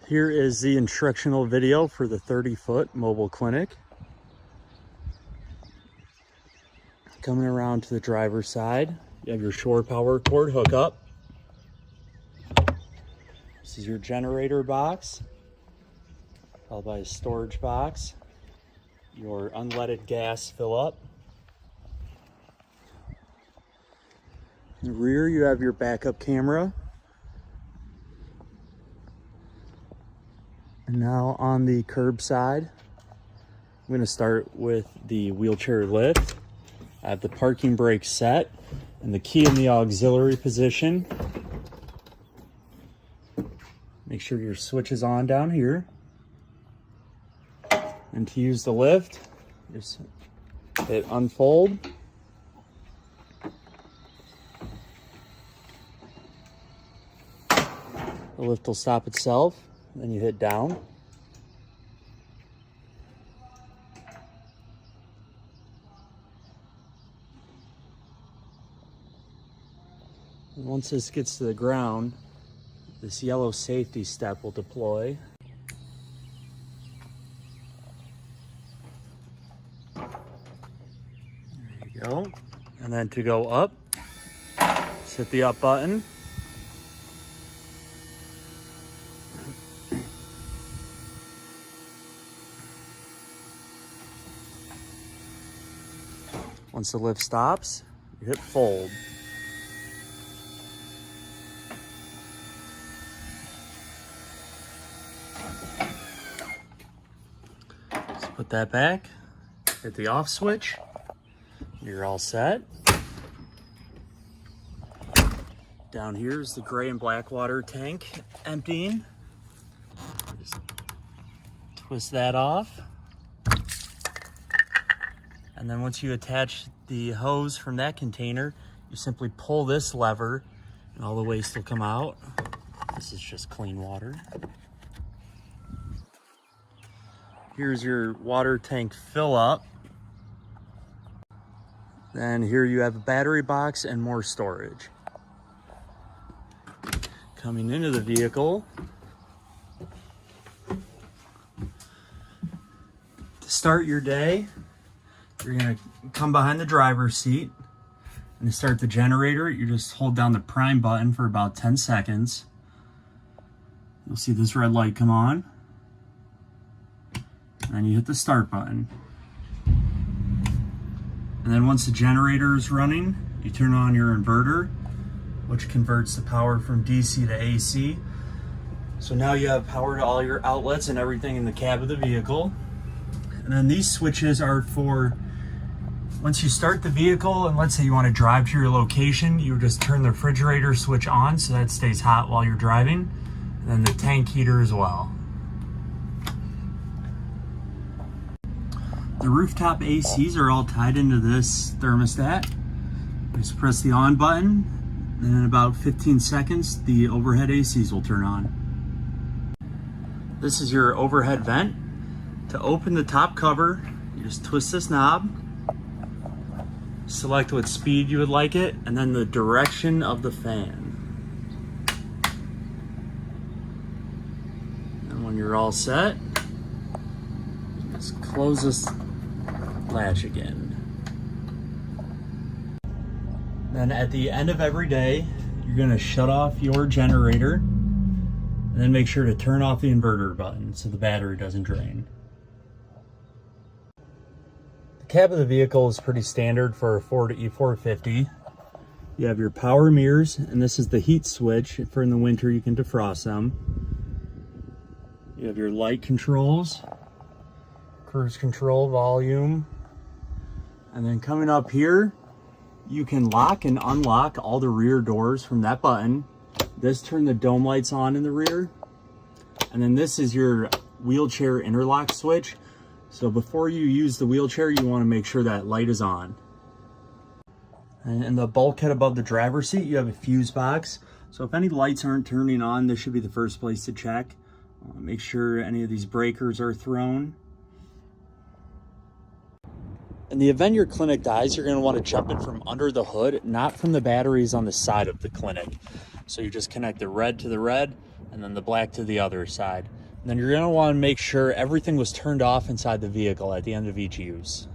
Here is the instructional video for the 30-foot mobile clinic. Coming around to the driver's side, you have your shore power cord hookup. This is your generator box, followed by a storage box, your unleaded gas fill up. In the rear, you have your backup camera. And now on the curb side, I'm going to start with the wheelchair lift. I have the parking brake set and the key in the auxiliary position. Make sure your switch is on down here. And to use the lift, just hit unfold. The lift will stop itself. Then you hit down. And once this gets to the ground, this yellow safety step will deploy. There you go. And then to go up, just hit the up button. Once the lift stops, you hit fold. Just put that back, hit the off switch, you're all set. Down here is the gray and black water tank emptying. Just twist that off. And then once you attach the hose from that container, you simply pull this lever and all the waste will come out. This is just clean water. Here's your water tank fill up. Then here you have a battery box and more storage. Coming into the vehicle, to start your day, you're gonna come behind the driver's seat, and to start the generator, you just hold down the prime button for about 10 seconds. You'll see this red light come on, and then you hit the start button. And then once the generator is running, you turn on your inverter, which converts the power from DC to AC. So now you have power to all your outlets and everything in the cab of the vehicle. And then these switches are for once you start the vehicle, and let's say you want to drive to your location, you just turn the refrigerator switch on so that stays hot while you're driving, and then the tank heater as well. The rooftop ACs are all tied into this thermostat. Just press the on button, and in about 15 seconds, the overhead ACs will turn on. This is your overhead vent. To open the top cover, you just twist this knob, select what speed you would like it, and then the direction of the fan. And when you're all set, just close this latch again. Then at the end of every day, you're gonna shut off your generator, and then make sure to turn off the inverter button so the battery doesn't drain. The cab of the vehicle is pretty standard for a Ford E450. You have your power mirrors, and this is the heat switch. For in the winter, you can defrost them. You have your light controls, cruise control, volume. And then coming up here, you can lock and unlock all the rear doors from that button. This turns the dome lights on in the rear. And then this is your wheelchair interlock switch. So before you use the wheelchair, you want to make sure that light is on. And in the bulkhead above the driver's seat, you have a fuse box. So if any lights aren't turning on, this should be the first place to check. Make sure any of these breakers are thrown. In the event your clinic dies, you're going to want to jump in from under the hood, not from the batteries on the side of the clinic. So you just connect the red to the red and then the black to the other side. Then you're going to want to make sure everything was turned off inside the vehicle at the end of each use.